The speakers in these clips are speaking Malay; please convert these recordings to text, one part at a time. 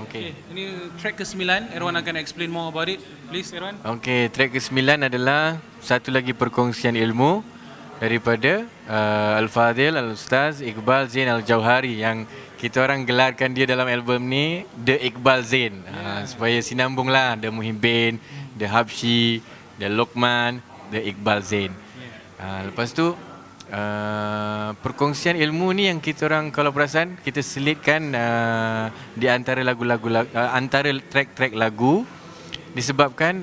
Okay. Ini track ke-9. Erwan akan explain more about it. Please, Erwan. Okay, track ke-9 adalah satu lagi perkongsian ilmu daripada Al-Fadhil Al-Ustaz Iqbal Zain Al-Jauhari, yang kita orang gelarkan dia dalam album ni The Iqbal Zain. Supaya sinambung lah, The Muhibbin, The Habsyi, The Luqman, The Iqbal Zain. Lepas tu perkongsian ilmu ni yang kita orang kalau perasan kita selitkan di antara lagu-lagu antara track-track lagu, disebabkan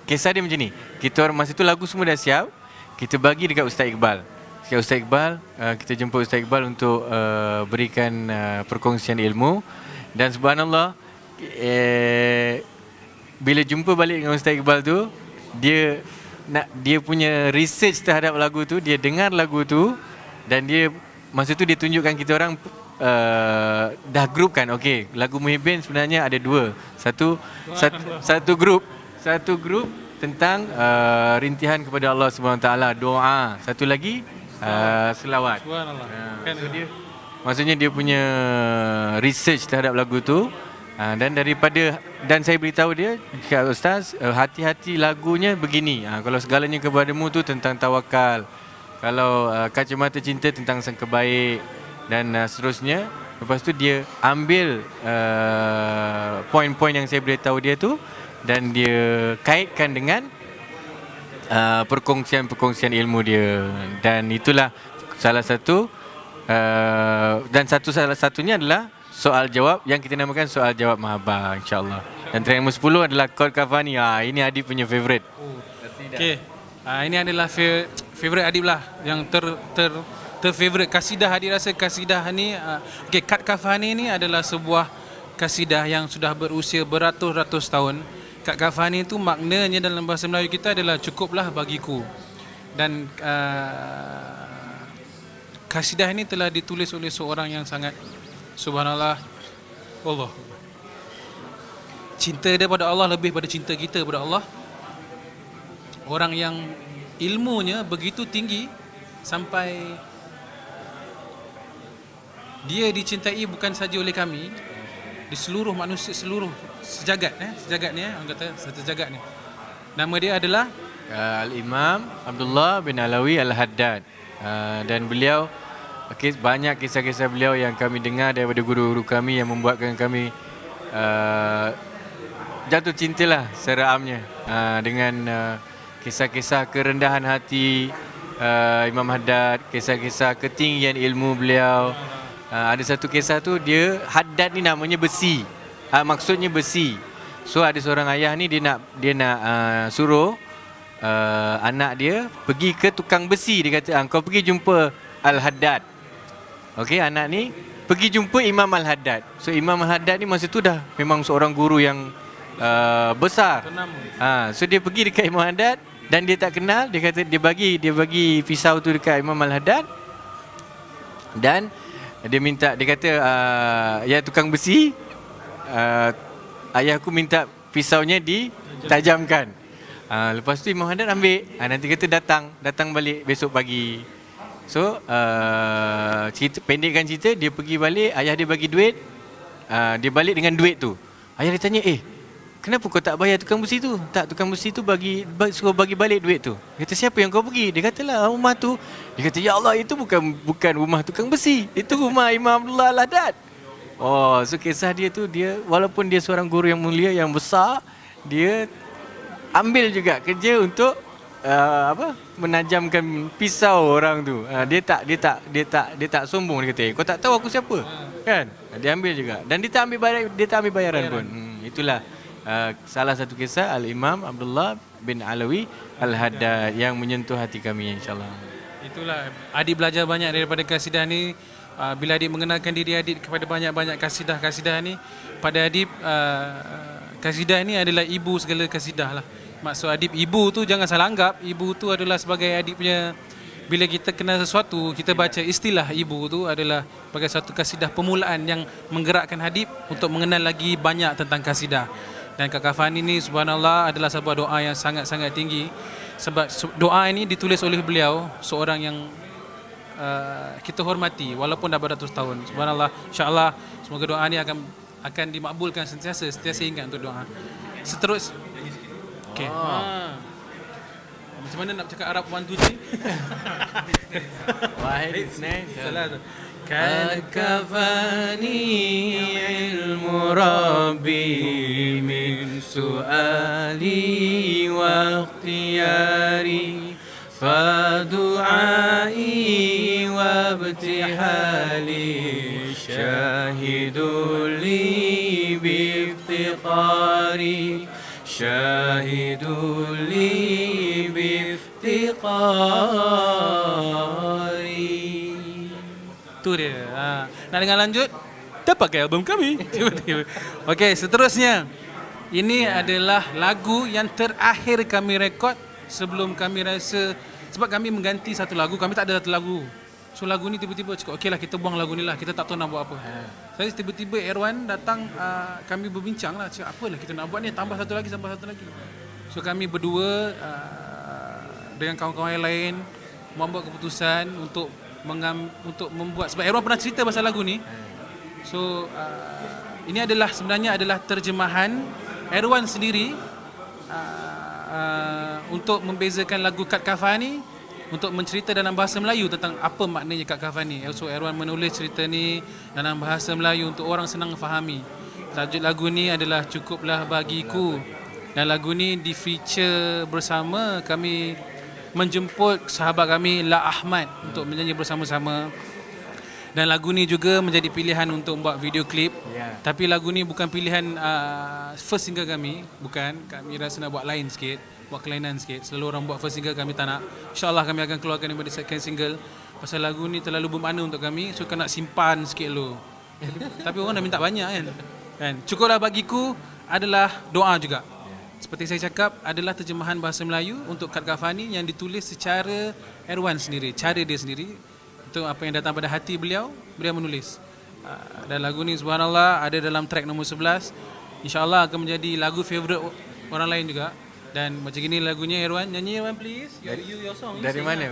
kisah dia macam ni. Kita orang masa tu lagu semua dah siap, kita bagi dekat Ustaz Iqbal. Dekat Ustaz Iqbal, kita jemput Ustaz Iqbal untuk berikan perkongsian ilmu. Dan subhanallah, bila jumpa balik dengan Ustaz Iqbal tu, dia punya research terhadap lagu tu, dia dengar lagu tu, dan dia masa tu dia tunjukkan kita orang dah grupkan. Okey, lagu Muhibbin sebenarnya ada dua. Satu grup tentang rintihan kepada Allah Subhanahu Taala, doa. Satu lagi selawat. Subhanallah. So dia maksudnya dia punya research terhadap lagu tu. Dan saya beritahu dia, Ustaz, hati-hati lagunya begini. Kalau segalanya kepadamu tu tentang tawakal. Kalau kacamata cinta tentang sangka baik, dan seterusnya. Lepas tu dia ambil poin-poin yang saya beritahu dia tu, dan dia kaitkan dengan perkongsian ilmu dia. Dan itulah salah satu salah satunya adalah soal jawab yang kita namakan soal jawab mahabbah, insya-Allah. Dan track nombor 10 adalah Qad Kafani. Ini Adib punya favorite. Okey. Ini adalah favorite Adib lah, yang favorite kasidah. Adib rasa kasidah ni okey, Qad Kafani ni adalah sebuah kasidah yang sudah berusia beratus-ratus tahun. Qad Kafani tu maknanya dalam bahasa Melayu kita adalah cukuplah bagiku. Dan kasidah ini telah ditulis oleh seorang yang sangat, subhanallah, Allah, cinta dia pada Allah lebih pada cinta kita pada Allah. Orang yang ilmunya begitu tinggi sampai dia dicintai bukan saja oleh kami, di seluruh manusia, seluruh sejagat ni, orang kata satu jagat ni. Nama dia adalah Al-Imam Abdullah bin Alawi Al-Haddad. Dan beliau, banyak kisah-kisah beliau yang kami dengar daripada guru-guru kami, yang membuatkan kami jatuh cintalah secara amnya dengan kisah-kisah kerendahan hati Imam Haddad, kisah-kisah ketinggian ilmu beliau. Ada satu kisah tu, Haddad ni namanya besi, maksudnya besi. So ada seorang ayah ni, dia nak suruh anak dia pergi ke tukang besi. Dia kata, kau pergi jumpa Al-Haddad. Okey, anak ni pergi jumpa Imam Al-Haddad. So Imam Al-Haddad ni masa tu dah memang seorang guru yang besar. So dia pergi dekat Imam Al-Haddad dan dia tak kenal. Dia kata dia bagi pisau tu dekat Imam Al-Haddad, dan dia kata, ya tukang besi, ayahku minta pisaunya ditajamkan. Lepas tu Imam Al-Haddad ambil. Nanti kata datang balik besok pagi. So pendekkan cerita, dia pergi balik, ayah dia bagi duit, dia balik dengan duit tu. Ayah dia tanya, kenapa kau tak bayar tukang besi tu? Tak, tukang besi tu suruh bagi balik duit tu. Dia kata, siapa yang kau pergi? Dia katalah rumah tu. Dia kata, ya Allah, itu bukan rumah tukang besi, itu rumah Imam Abdullah Al-Haddad. So kisah dia tu, dia walaupun dia seorang guru yang mulia, yang besar, dia ambil juga kerja untuk menajamkan pisau orang tu. Dia tak sombong. Dia kata, kau tak tahu aku siapa, kan? Dia ambil juga, dan dia tak ambil bayaran pun. Itulah salah satu kisah Al-Imam Abdullah bin Alawi Al-Haddad yang menyentuh hati kami, insya-Allah. Itulah, Adib belajar banyak daripada kasidah ni. Bila Adib mengenalkan diri Adib kepada banyak-banyak kasidah ni, pada Adib kasidah ni adalah ibu segala kasidah lah. Maksud Adib ibu tu jangan salah anggap. Ibu tu adalah sebagai Adib punya, bila kita kenal sesuatu, kita baca istilah ibu tu adalah sebagai satu kasidah permulaan yang menggerakkan Adib untuk mengenal lagi banyak tentang kasidah. Dan Qad Kafani ni subhanallah adalah sebuah doa yang sangat-sangat tinggi. Sebab doa ini ditulis oleh beliau, seorang yang kita hormati walaupun dah beratus tahun. Subhanallah, insya-Allah semoga doa ni akan dimakbulkan sentiasa ingat untuk doa. Seterus okey. Macam mana nak cakap Arab 1 2 3? Wahid isnain. Salah tu. قد كفاني علم ربي من سؤالي واختياري فدعائي وابتهالي شاهد لي بافتقاري شاهد لي بافتقاري. Itu dia. Nak dengar lanjut? Dapatkan album kami. Okey, seterusnya. Ini adalah lagu yang terakhir kami rekod sebelum kami rasa, sebab kami mengganti satu lagu, kami tak ada satu lagu. So lagu ni tiba-tiba cakap, okeylah kita buang lagu ni lah, kita tak tahu nak buat apa. Jadi tiba-tiba Erwan datang, kami berbincang lah, cakap apalah kita nak buat ni, tambah satu lagi. So kami berdua dengan kawan-kawan yang lain membuat keputusan untuk membuat, sebab Erwan pernah cerita pasal lagu ni. So ini sebenarnya adalah terjemahan Erwan sendiri untuk membezakan lagu Kad Kafani, untuk mencerita dalam bahasa Melayu tentang apa maknanya Kad Kafani. So Erwan menulis cerita ni dalam bahasa Melayu untuk orang senang fahami. Tajuk lagu ni adalah Cukuplah Bagiku, dan lagu ni di feature bersama, kami menjemput sahabat kami La Ahmad untuk menyanyi bersama-sama. Dan lagu ni juga menjadi pilihan untuk buat video klip. Tapi lagu ni bukan pilihan first single kami. Bukan, kami rasa nak buat lain sikit, buat kelainan sikit. Selalu orang buat first single, kami tak nak. InsyaAllah kami akan keluarkan daripada second single. Pasal lagu ni terlalu bermakna untuk kami, so kami nak simpan sikit dulu. Tapi orang dah minta banyak kan. Cukuplah Bagiku adalah doa juga. Seperti saya cakap, adalah terjemahan bahasa Melayu untuk Kad Kafani yang ditulis secara Erwan sendiri, cara dia sendiri. Itu apa yang datang pada hati beliau menulis. Dan lagu ni subhanallah ada dalam track nombor 11. InsyaAllah akan menjadi lagu favourite orang lain juga. Dan macam gini lagunya Erwan, nyanyi Erwan please. Your song. Dari mana?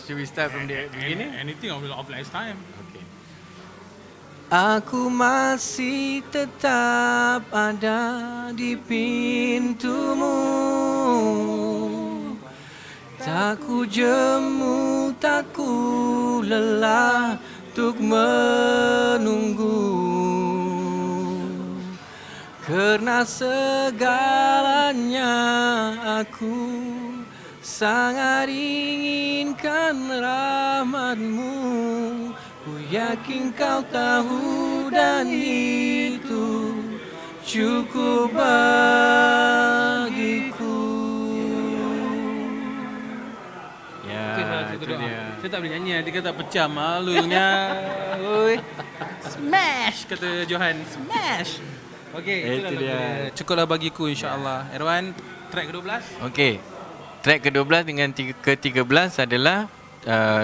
Should we start from the beginning? Anything of last time. Okay. Aku masih tetap ada di pintumu, tak ku jemu, tak ku lelah untuk menunggu, karena segalanya aku sangat inginkan rahmatmu. Ku yakin kau tahu dan itu cukup bagiku. Ya, itu dia. Saya tak boleh nyanyi, dia kata pecah malunya. Oi. Smash, kata Johan. Smash. Okey, itu dia. Cukuplah Bagiku insya-Allah. Erwan, track ke-12. Okey. Track ke-12 dengan ke-13 adalah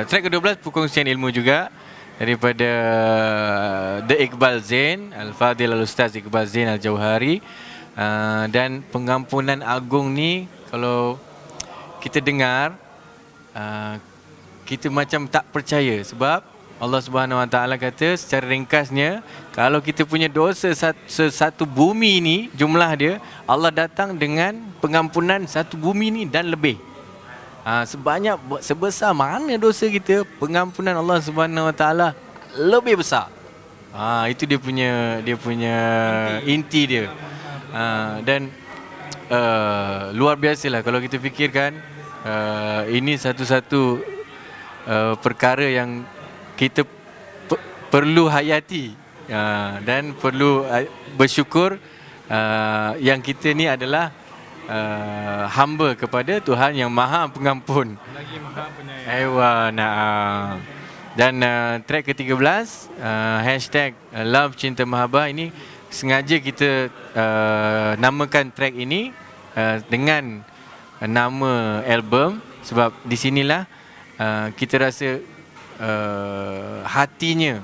track ke-12 perkongsian ilmu juga daripada The Iqbal Zain, Al-Fadhil Al-Ustaz Iqbal Zain Al-Jauhari. Dan pengampunan agung ni kalau kita dengar, kita macam tak percaya, sebab Allah Subhanahu Wa Taala kata secara ringkasnya, kalau kita punya dosa satu bumi ni jumlah dia, Allah datang dengan pengampunan satu bumi ni dan lebih. Sebesar mana dosa kita, pengampunan Allah Subhanahu Wa Taala lebih besar. Itu dia punya inti dia. Dan luar biasalah kalau kita fikirkan, ini satu-satu perkara yang kita perlu hayati, dan perlu bersyukur yang kita ni adalah hamba kepada Tuhan yang Maha Pengampun Lagi Maha Penyayang. Aiwa, na'am. Dan track ke-13 hashtag Love Cinta Mahabbah, ini sengaja kita namakan track ini dengan nama album, sebab di sinilah kita rasa hatinya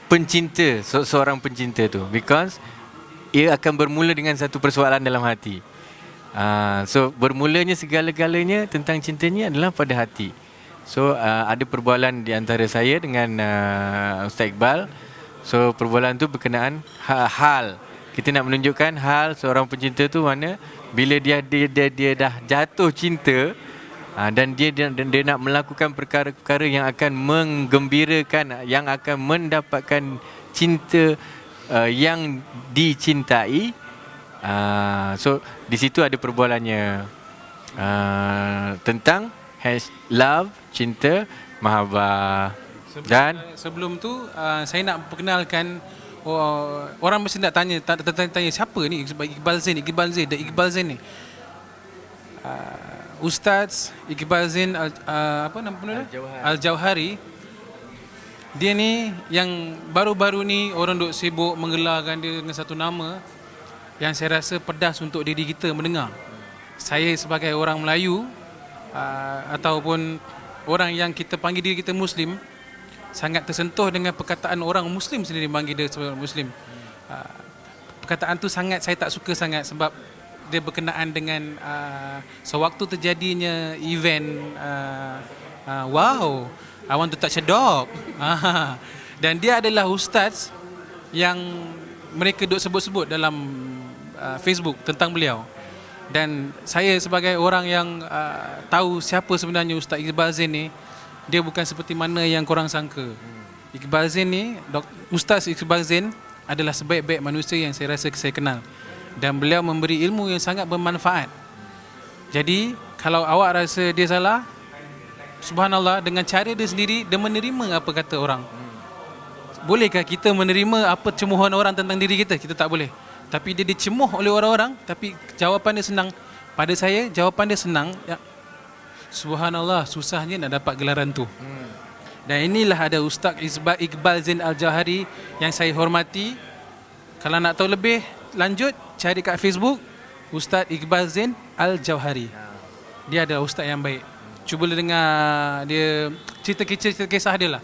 pencinta, seorang pencinta tu, because ia akan bermula dengan satu persoalan dalam hati. So bermulanya segala-galanya tentang cintanya adalah pada hati. So ada perbualan di antara saya dengan Ustaz Iqbal. So perbualan tu berkenaan hal. Kita nak menunjukkan hal seorang pencinta tu mana bila dia dah jatuh cinta, dan dia nak melakukan perkara-perkara yang akan menggembirakan, yang akan mendapatkan cinta yang dicintai. So di situ ada perbualannya tentang love, cinta, mahabbah. Dan sebelum tu saya nak perkenalkan, orang mesti nak tanya siapa ni Iqbal Zain ni. Ustaz Iqbal Zain apa nama penuh dia? Al-Jauhari. Dia ni yang baru-baru ni orang duk sibuk menggelarkan dia dengan satu nama yang saya rasa pedas untuk diri kita mendengar. Saya sebagai orang Melayu ataupun orang yang kita panggil diri kita Muslim, sangat tersentuh dengan perkataan orang Muslim sendiri panggil dia sebagai Muslim. Perkataan tu sangat saya tak suka sangat sebab dia berkenaan dengan sewaktu terjadinya event wow, I want to touch a dog. Dan dia adalah ustaz yang mereka duk sebut-sebut dalam Facebook tentang beliau. Dan saya sebagai orang yang tahu siapa sebenarnya Ustaz Iqbal Zain ni, dia bukan seperti mana yang korang sangka. Iqbal Zain ni, Ustaz Iqbal Zain adalah sebaik-baik manusia yang saya rasa saya kenal. Dan beliau memberi ilmu yang sangat bermanfaat. Jadi kalau awak rasa dia salah, subhanallah, dengan cara dia sendiri, dia menerima apa kata orang. Bolehkah kita menerima apa cemuhan orang tentang diri kita? Kita tak boleh. Tapi dia dicemuh oleh orang-orang, tapi jawapan dia senang. Pada saya, jawapan dia senang. Ya, subhanallah, susahnya nak dapat gelaran tu. Dan inilah ada Ustaz Iqbal Zain Al-Jauhari yang saya hormati. Kalau nak tahu lebih lanjut, cari kat Facebook Ustaz Iqbal Zain Al-Jauhari. Dia ada ustaz yang baik. Cuba dengar dia cerita kisah dia lah.